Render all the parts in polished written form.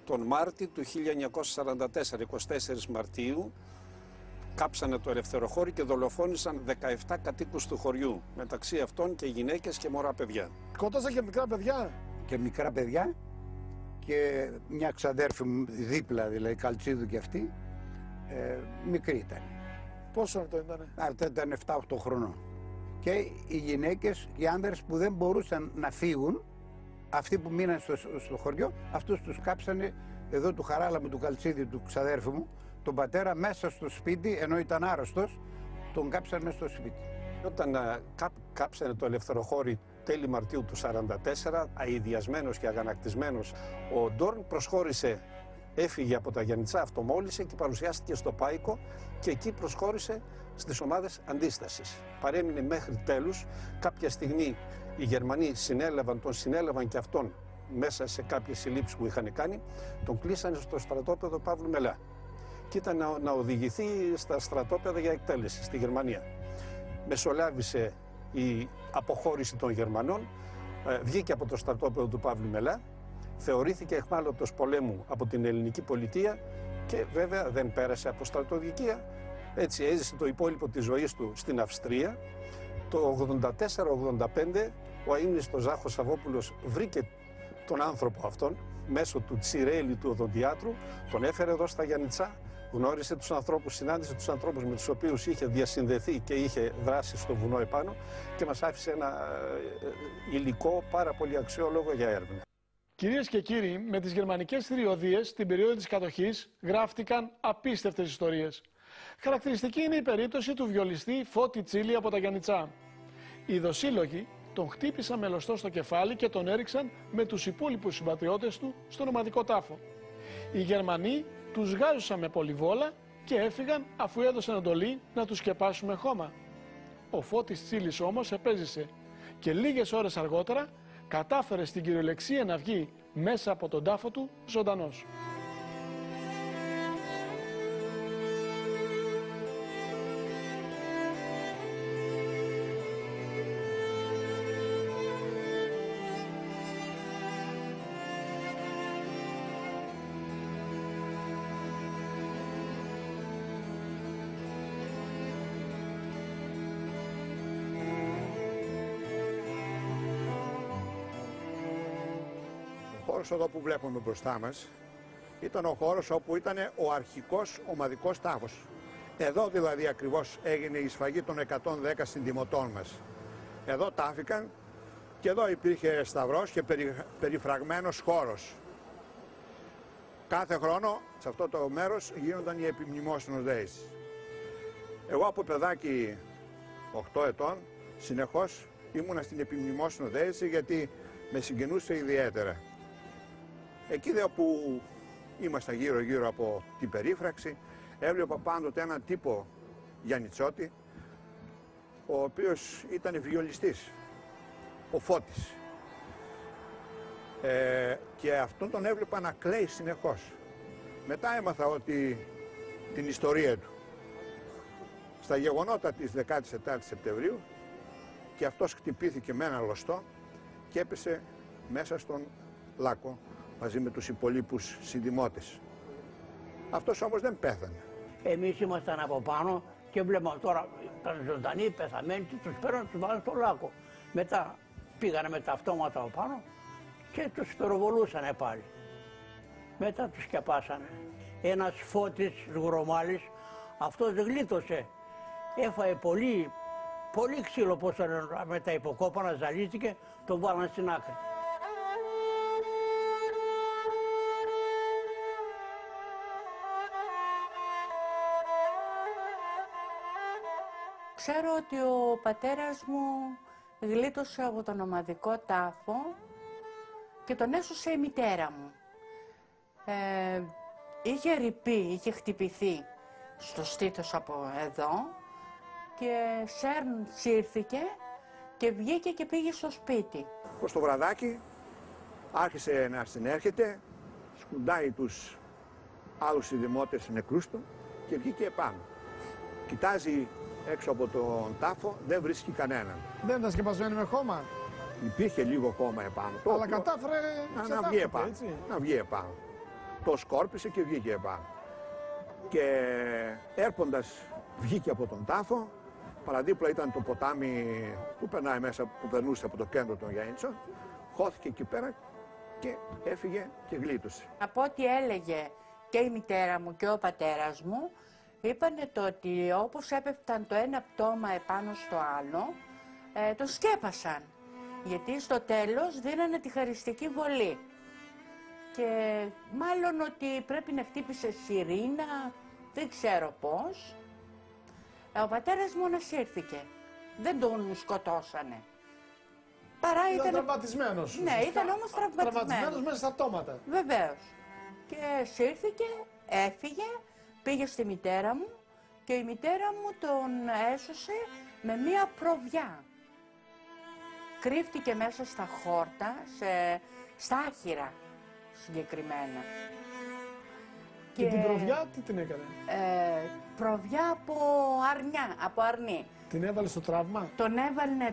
τον Μάρτη του 1944, 24 Μαρτίου, κάψανε το ελευθεροχώρι και δολοφόνησαν 17 κατοίκους του χωριού, μεταξύ αυτών και γυναίκες και μωρά παιδιά. Σκότωσαν και μικρά παιδιά. Και μικρά παιδιά και μια ξαδέρφη μου δίπλα, δηλαδή Καλτσίδου και αυτή, μικρή ήταν. Πόσο αυτό ήτανε? Αυτά ήταν 7-8 χρονών. Και οι γυναίκες, οι άνδρες που δεν μπορούσαν να φύγουν, αυτοί που μείναν στο χωριό, αυτούς τους κάψανε εδώ του Χαράλαμπου, του Καλτσίδη, του ξαδέρφου μου, τον πατέρα μέσα στο σπίτι, ενώ ήταν άρρωστος, τον κάψανε μέσα στο σπίτι. Όταν κάψανε το ελευθεροχώρι τέλη Μαρτίου του 1944, αηδιασμένος και αγανακτισμένος, ο Ντόρν προσχώρησε, έφυγε από τα Γιαννιτσά, αυτομόλυσε και παρουσιάστηκε στο Πάικο και εκεί προσχώρησε στις ομάδες αντίστασης. Παρέμεινε μέχρι τέλους. Κάποια στιγμή οι Γερμανοί τον συνέλαβαν και αυτόν μέσα σε κάποιες συλλήψεις που είχαν κάνει, τον κλείσανε στο στρατόπεδο Παύλου Μελά και ήταν να οδηγηθεί στα στρατόπεδα για εκτέλεση στη Γερμανία. Μεσολάβησε η αποχώρηση των Γερμανών, βγήκε από το στρατόπεδο του Παύλου Μελά, θεωρήθηκε εχμάλωτος πολέμου από την ελληνική πολιτεία και βέβαια δεν πέρασε από στρατοδικεία. Έτσι έζησε το υπόλοιπο της ζωής του στην Αυστρία. Το 84-85 ο αείμνηστος Ζάχος Σαββόπουλος βρήκε τον άνθρωπο αυτόν μέσω του Τσιρέλη του οδοντιάτρου, τον έφερε εδώ στα Γιαννιτσά, γνώρισε τους ανθρώπους, συνάντησε τους ανθρώπους με τους οποίους είχε διασυνδεθεί και είχε δράσει στο βουνό επάνω και μας άφησε ένα υλικό πάρα πολύ αξιόλογο για έρευνα. Κυρίες και κύριοι, με τις γερμανικές θηριωδίες στην περίοδο της κατοχής γράφτηκαν απίστευτες ιστορίες. Χαρακτηριστική είναι η περίπτωση του βιολιστή Φώτη Τσίλη από τα Γιαννιτσά. Οι δοσύλλογοι τον χτύπησαν με λωστό στο κεφάλι και τον έριξαν με τους υπόλοιπους συμπατριώτες του στον ομαδικό τάφο. Οι Γερμανοί τους γάζουσαν με πολυβόλα και έφυγαν αφού έδωσαν εντολή να τους σκεπάσουν με χώμα. Ο Φώτης Τσίλης όμως επέζησε και λίγες ώρες αργότερα κατάφερε στην κυριολεξία να βγει μέσα από τον τάφο του ζωντανός. Ο χώρος εδώ που βλέπουμε μπροστά μας ήταν ο χώρος όπου ήταν ο αρχικός ομαδικός τάφος. Εδώ δηλαδή ακριβώς έγινε η σφαγή των 110 συντιμωτών μας. Εδώ τάφηκαν και εδώ υπήρχε σταυρός και περιφραγμένος χώρος. Κάθε χρόνο σε αυτό το μέρος γίνονταν οι επιμνημόσυνος δέης. Εγώ από παιδάκι 8 ετών συνεχώς ήμουνα στην επιμνημόσυνο δέηση γιατί με συγκινούσε ιδιαίτερα. Εκεί δε που ήμασταν γύρω από την περίφραξη, έβλεπα πάντοτε έναν τύπο Γιαννιτσότη, ο οποίος ήταν βιολιστής, ο Φώτης. Και αυτόν τον έβλεπα να κλαίει συνεχώς. Μετά έμαθα ότι την ιστορία του. Στα γεγονότα της 14ης Σεπτεμβρίου και αυτός χτυπήθηκε με ένα λωστό και έπεσε μέσα στον λάκκο μαζί με τους υπολείπους συνδημότες. Αυτός όμως δεν πέθανε. Εμείς ήμασταν από πάνω και βλέπαμε τώρα ήταν ζωντανοί, πεθαμένοι, τους πέραν, τους βάλαν στο λάκκο. Μετά πήγανε με τα αυτόματα από πάνω και τους πυροβολούσανε πάλι. Μετά τους σκεπάσανε. Ένας Φώτης Γρομάλης, αυτός γλίτωσε. Έφαε πολύ ξύλο με τα υποκόπανα, ζαλίστηκε, τον βάλαν στην άκρη. Ξέρω ότι ο πατέρας μου γλίτωσε από τον ομαδικό τάφο και τον έσωσε η μητέρα μου. Είχε ρηπεί, είχε χτυπηθεί στο στήθος από εδώ και σύρθηκε και βγήκε και πήγε στο σπίτι. Προς το βραδάκι άρχισε να συνέρχεται, σκουντάει τους άλλους συνδημότες νεκρούς του και βγήκε επάνω. Κοιτάζει έξω από τον τάφο, δεν βρίσκει κανέναν. Δεν ήταν σκεπασμένοι με χώμα. Υπήρχε λίγο χώμα επάνω. Αλλά κατάφερε να βγει επάνω. Να βγει επάνω. το σκόρπισε και βγήκε επάνω. Και έρχοντας βγήκε από τον τάφο, παραδίπλα ήταν το ποτάμι που περνάει μέσα, που περνούσε από το κέντρο των Γιάννητσων, χώθηκε εκεί πέρα και έφυγε και γλίτωσε. Από ό,τι έλεγε και η μητέρα μου και ο πατέρας μου, είπανε το ότι όπως έπεφταν το ένα πτώμα επάνω στο άλλο, το σκέπασαν. Γιατί στο τέλος δίνανε τη χαριστική βολή. Και μάλλον ότι πρέπει να χτύπησε σιρήνα, δεν ξέρω πώς. Ο πατέρας μου ανασύρθηκε. Δεν τον σκοτώσανε. Παρά Ήταν τραυματισμένος. Ναι, ήταν όμως τραυματισμένος μέσα στα πτώματα. Βεβαίως. Και σύρθηκε, έφυγε, πήγε στη μητέρα μου και η μητέρα μου τον έσωσε με μία προβιά. Κρύφτηκε μέσα στα χόρτα, στα άχυρα συγκεκριμένα. Και την προβιά τι την έκανε? Προβιά από αρνιά, από αρνί. Την έβαλε στο τραύμα? Τον έβαλε,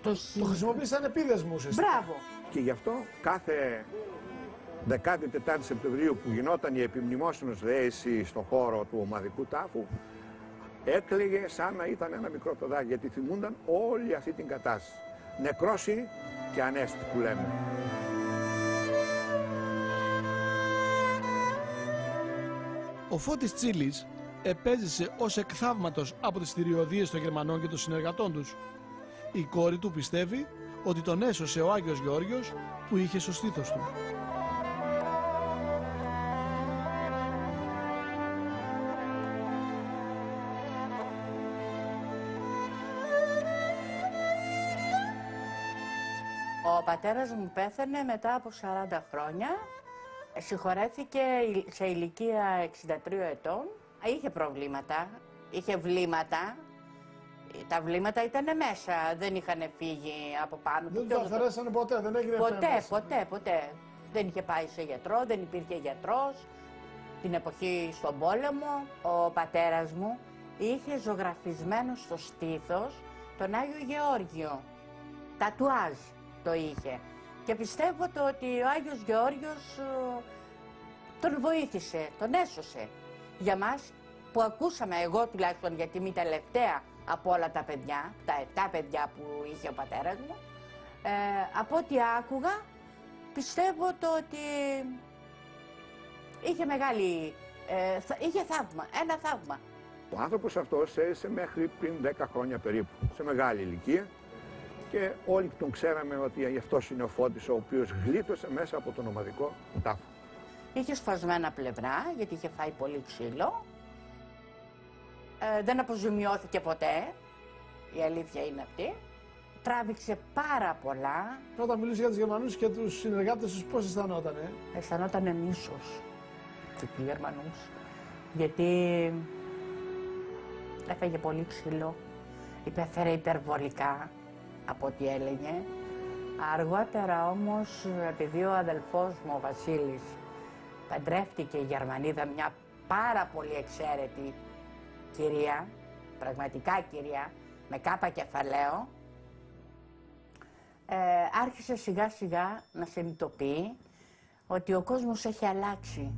Το χρησιμοποίησε σαν επίδεσμο ουσιαστικά. Μπράβο. Και γι' αυτό κάθε 14 Σεπτεμβρίου που γινόταν η επιμνημόσυνος δέηση στον χώρο του ομαδικού τάφου, έκλαιγε σαν να ήταν ένα μικρό παιδάκι, γιατί θυμούνταν όλη αυτή την κατάσταση. Νεκρόσι και ανέστη που λέμε. Ο Φώτης Τσίλης επέζησε ως εκθαύματος από τις θηριωδίες των Γερμανών και των συνεργατών τους. Η κόρη του πιστεύει ότι τον έσωσε ο Άγιος Γεώργιος που είχε στο στήθος του. Ο πατέρας μου πέθανε μετά από 40 χρόνια. Συγχωρέθηκε σε ηλικία 63 ετών. Είχε προβλήματα, είχε βλήματα. Τα βλήματα ήταν μέσα, δεν είχαν φύγει από πάνω. Δεν το αφαιρέσανε ποτέ, δεν έγινε ποτέ. Δεν είχε πάει σε γιατρό, δεν υπήρχε γιατρός. Την εποχή στον πόλεμο, ο πατέρας μου είχε ζωγραφισμένο στο στήθος τον Άγιο Γεώργιο. Τατουάζ το είχε. Και πιστεύω το ότι ο Άγιος Γεώργιος τον βοήθησε, τον έσωσε. Για μας που ακούσαμε, εγώ τουλάχιστον, γιατί είμαι η τελευταία από όλα τα παιδιά, τα 7 παιδιά που είχε ο πατέρας μου, από ό,τι άκουγα, πιστεύω το ότι είχε μεγάλη, είχε θαύμα, ένα θαύμα. Ο άνθρωπος αυτός έζησε μέχρι πριν 10 χρόνια περίπου, σε μεγάλη ηλικία, και όλοι τον ξέραμε ότι αυτός είναι ο Φώτης, ο οποίος γλίτωσε μέσα από τον ομαδικό τάφο. Είχε σφασμένα πλευρά, γιατί είχε φάει πολύ ξύλο. Δεν αποζημιώθηκε ποτέ, η αλήθεια είναι αυτή. Τράβηξε πάρα πολλά. Όταν μιλούσε για τους Γερμανούς και τους συνεργάτες τους, πώς αισθανότανε? Αισθανότανε μίσος τους Γερμανούς, γιατί έφαγε πολύ ξύλο, υπέφερε υπερβολικά από ό,τι έλεγε. Αργότερα όμως, επειδή ο αδελφός μου, ο Βασίλης, παντρεύτηκε η Γερμανίδα, μια πάρα πολύ εξαίρετη κυρία, πραγματικά κυρία, με κάπα κεφαλαίο, άρχισε σιγά σιγά να συνειδητοποιεί ότι ο κόσμος έχει αλλάξει.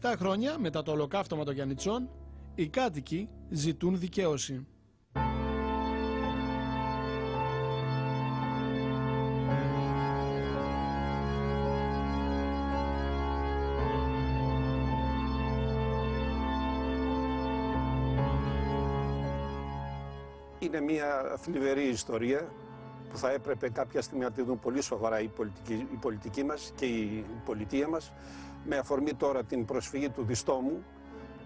«67 χρόνια μετά το ολοκαύτωμα των Γιαννητσών, οι κάτοικοι ζητούν δικαίωση». Είναι μια θλιβερή ιστορία που θα έπρεπε κάποια στιγμή να τη δουν πολύ σοβαρά η πολιτική μας και η πολιτεία μας, με αφορμή τώρα την προσφυγή του Διστόμου,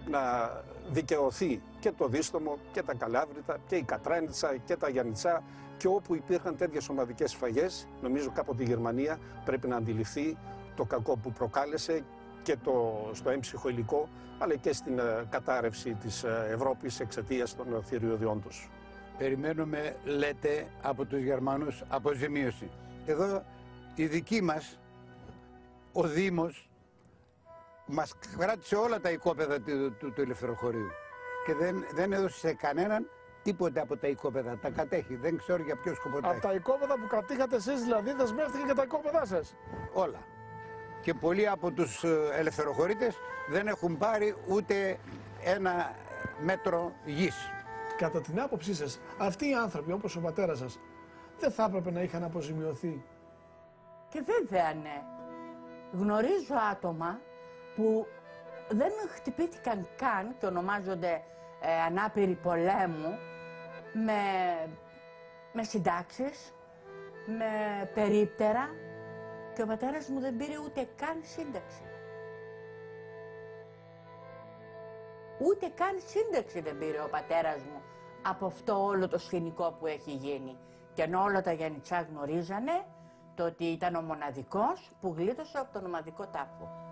να δικαιωθεί και το Δίστομο και τα Καλάβρητα και η Κατράνιτσα και τα Γιαννητσά, και όπου υπήρχαν τέτοιες ομαδικές σφαγές. Νομίζω κάποτε η Γερμανία πρέπει να αντιληφθεί το κακό που προκάλεσε και στο έμψυχο υλικό, αλλά και στην κατάρρευση της Ευρώπης εξαιτίας των θηριωδιών τους. περιμένουμε, λέτε, από τους Γερμανούς αποζημίωση. Εδώ η δική μας, ο Δήμος, μας κράτησε όλα τα οικόπεδα του ελευθεροχωρίου και δεν έδωσε σε κανέναν τίποτε από τα οικόπεδα. Τα κατέχει, δεν ξέρω για ποιο σκοπό τα Από έχει. τα οικόπεδα που κατήχατε εσείς δηλαδή δεσμεύτηκε και τα οικόπεδά σας. Όλα. Και πολλοί από τους ελευθεροχωρίτες δεν έχουν πάρει ούτε ένα μέτρο γης. Κατά την άποψή σας, αυτοί οι άνθρωποι όπως ο πατέρας σας δεν θα έπρεπε να είχαν αποζημιωθεί? Και βέβαια ναι. Γνωρίζω άτομα που δεν χτυπήθηκαν καν και ονομάζονται ανάπηροι πολέμου με συντάξεις, με περίπτερα και ο πατέρας μου δεν πήρε ούτε καν σύνταξη. Ούτε καν σύνταξη δεν πήρε ο πατέρας μου από αυτό όλο το σκηνικό που έχει γίνει. Και ενώ όλα τα Γιαννιτσά γνωρίζανε το ότι ήταν ο μοναδικός που γλίτωσε από τον ομαδικό τάφο.